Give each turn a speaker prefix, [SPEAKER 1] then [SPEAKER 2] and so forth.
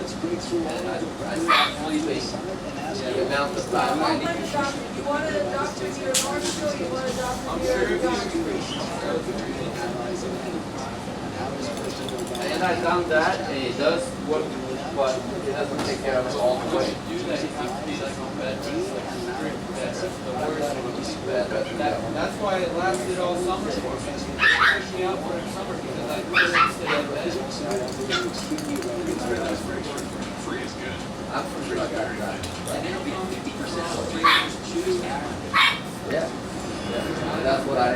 [SPEAKER 1] I stopped sleeping. The amount of time I need.
[SPEAKER 2] You want to adopt him to your north school, you want to adopt him to your
[SPEAKER 1] And I've done that, and it does work, but it doesn't take care of it all the way.
[SPEAKER 3] That's why it lasted all summer for me. It pushed me out for the summer because I couldn't stay in bed.
[SPEAKER 1] I'm for sure I got that.
[SPEAKER 4] And it'll be 50% of the breeders choose that.
[SPEAKER 1] Yeah. That's what I